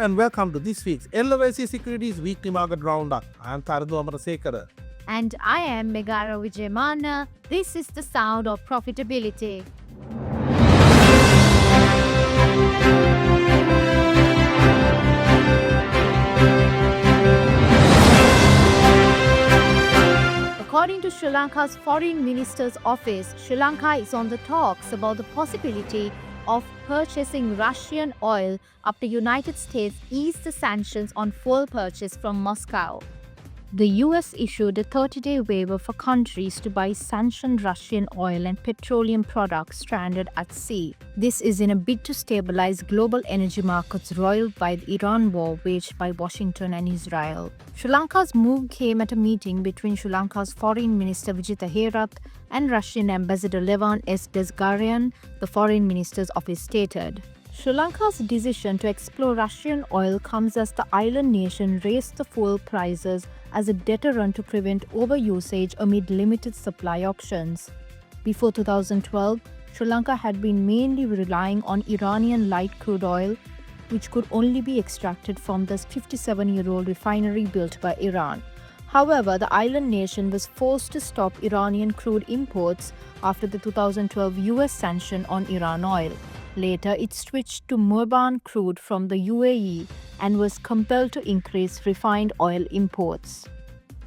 and welcome to this week's LOLC Securities Weekly Market Roundup. I am Tharadu Amarasekara. And I am Megara Vijayamana. This is the sound of profitability. According to Sri Lanka's Foreign Minister's Office, Sri Lanka is on the talks about the possibility of purchasing Russian oil after United States eased the sanctions on fuel purchase from Moscow. The US issued a 30-day waiver for countries to buy sanctioned Russian oil and petroleum products stranded at sea. This is in a bid to stabilize global energy markets roiled by the Iran war waged by Washington and Israel. Sri Lanka's move came at a meeting between Sri Lanka's Foreign Minister Vijitha Herath and Russian Ambassador Levan S. Desgaryan, the Foreign Minister's Office stated. Sri Lanka's decision to explore Russian oil comes as the island nation raised the fuel prices as a deterrent to prevent overusage amid limited supply options. Before 2012, Sri Lanka had been mainly relying on Iranian light crude oil, which could only be extracted from the 57-year-old refinery built by Iran. However, the island nation was forced to stop Iranian crude imports after the 2012 US sanction on Iran oil. Later, it switched to Murban crude from the UAE and was compelled to increase refined oil imports.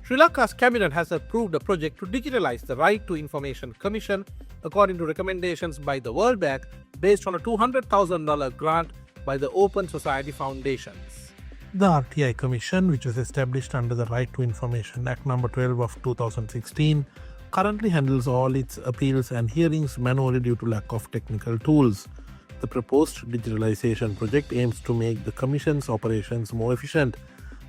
Sri Lanka's cabinet has approved a project to digitalize the Right to Information Commission according to recommendations by the World Bank based on a $200,000 grant by the Open Society Foundations. The RTI Commission, which was established under the Right to Information Act No. 12 of 2016, currently handles all its appeals and hearings manually due to lack of technical tools. The proposed digitalization project aims to make the Commission's operations more efficient.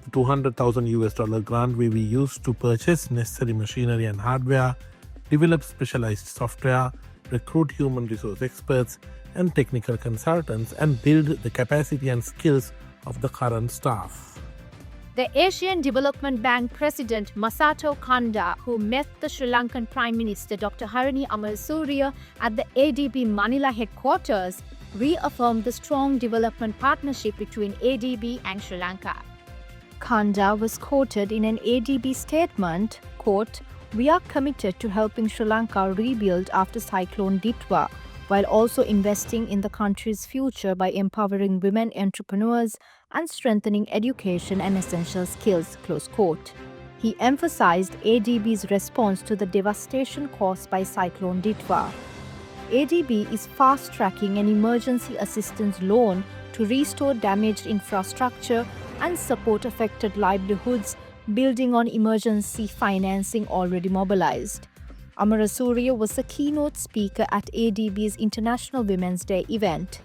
The $200,000 grant will be used to purchase necessary machinery and hardware, develop specialized software, recruit human resource experts and technical consultants, and build the capacity and skills of the current staff. The Asian Development Bank President Masato Kanda, who met the Sri Lankan Prime Minister Dr. Harini Amarasuriya at the ADB Manila headquarters, reaffirmed the strong development partnership between ADB and Sri Lanka. Kanda was quoted in an ADB statement, quote, "We are committed to helping Sri Lanka rebuild after Cyclone Ditwa, while also investing in the country's future by empowering women entrepreneurs and strengthening education and essential skills," close quote. He emphasized ADB's response to the devastation caused by Cyclone Ditwa. ADB is fast-tracking an emergency assistance loan to restore damaged infrastructure and support affected livelihoods, building on emergency financing already mobilized. Amarasuriya was the keynote speaker at ADB's International Women's Day event.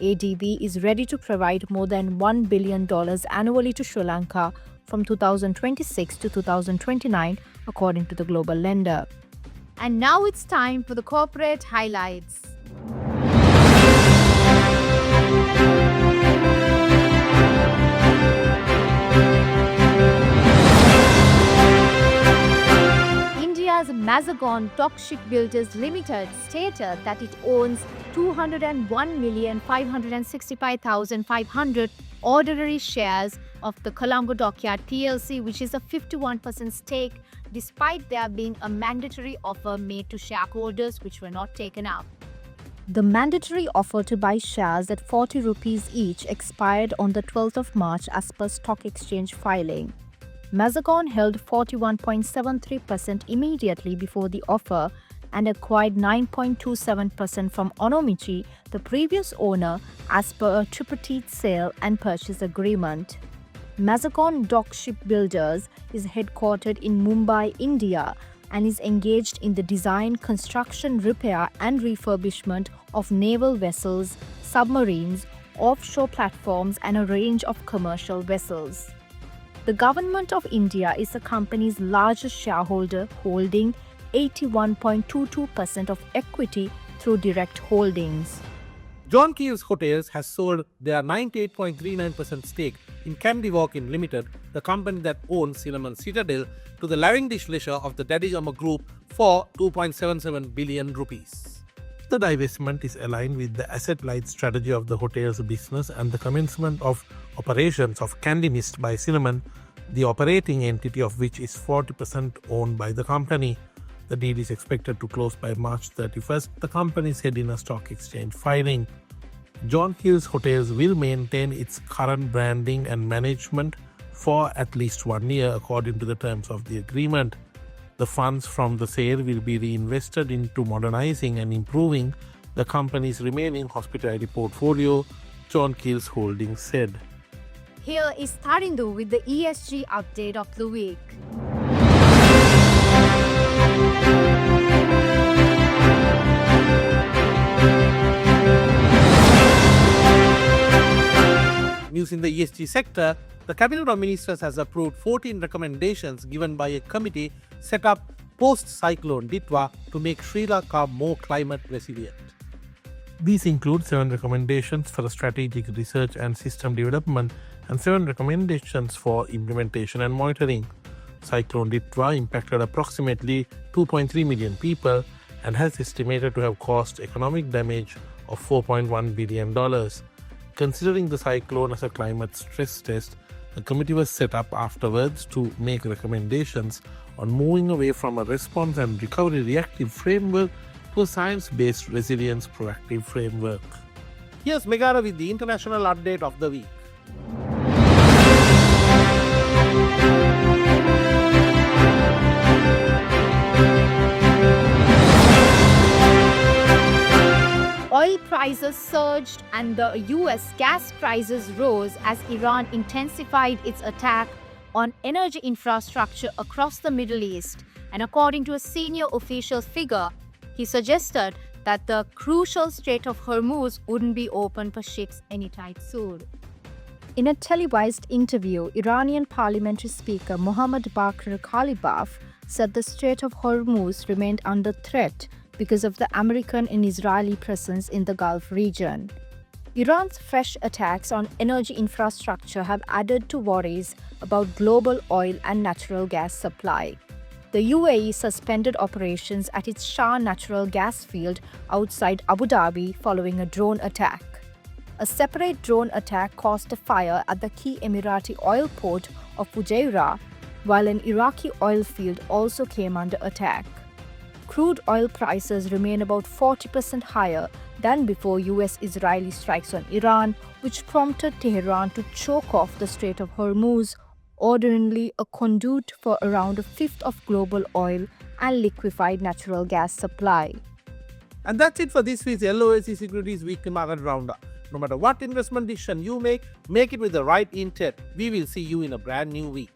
ADB is ready to provide more than $1 billion annually to Sri Lanka from 2026 to 2029, according to the global lender. And now it's time for the corporate highlights. India's Mazagon Dock Shipbuilders Limited stated that it owns 201,565,500 ordinary shares of the Colombo Dockyard PLC, which is a 51% stake, despite there being a mandatory offer made to shareholders which were not taken up. The mandatory offer to buy shares at 40 rupees each expired on the 12th of March as per stock exchange filing. Mazagon held 41.73% immediately before the offer and acquired 9.27% from Onomichi, the previous owner, as per a tripartite sale and purchase agreement. Mazagon Dock Shipbuilders is headquartered in Mumbai, India, and is engaged in the design, construction, repair and refurbishment of naval vessels, submarines, offshore platforms and a range of commercial vessels. The Government of India is the company's largest shareholder, holding 81.22% of equity through direct holdings. John Keel's Hotels has sold their 98.39% stake in Candy Walk-in Limited, the company that owns Cinnamon Citadel, to the Lavish Leisure of the Daddy Group for 2.77 billion rupees. the divestment is aligned with the asset-light strategy of the hotel's business and the commencement of operations of Candy Mist by Cinnamon, the operating entity of which is 40% owned by the company. The deal is expected to close by March 31st. The company said in a stock exchange filing. John Keel's Hotels will maintain its current branding and management for at least 1 year according to the terms of the agreement. The funds from the sale will be reinvested into modernizing and improving the company's remaining hospitality portfolio, John Keel's Holdings said. Here is Tarindu with the ESG update of the week. News in the ESG sector, the Cabinet of Ministers has approved 14 recommendations given by a committee set up post-cyclone Ditwa to make Sri Lanka more climate resilient. These include 7 recommendations for strategic research and system development and 7 recommendations for implementation and monitoring. Cyclone Ditwa impacted approximately 2.3 million people and has estimated to have caused economic damage of $4.1 billion. Considering the cyclone as a climate stress test, a committee was set up afterwards to make recommendations on moving away from a response and recovery reactive framework to a science-based resilience proactive framework. Here's Megara with the international update of the week. Oil prices surged and the US gas prices rose as Iran intensified its attack on energy infrastructure across the Middle East. And according to a senior official figure, he suggested that the crucial Strait of Hormuz wouldn't be open for ships anytime soon. In a televised interview, Iranian parliamentary speaker Mohammad Bakr Kalibaf said the Strait of Hormuz remained under threat because of the American and Israeli presence in the Gulf region. Iran's fresh attacks on energy infrastructure have added to worries about global oil and natural gas supply. The UAE suspended operations at its Shah natural gas field outside Abu Dhabi following a drone attack. A separate drone attack caused a fire at the key Emirati oil port of Fujairah, while an Iraqi oil field also came under attack. Crude oil prices remain about 40% higher than before US-Israeli strikes on Iran, which prompted Tehran to choke off the Strait of Hormuz, ordinarily a conduit for around a fifth of global oil and liquefied natural gas supply. And that's it for this week's LOLC Securities Weekly Market Roundup. No matter what investment decision you make it with the right intent. We will see you in a brand new week.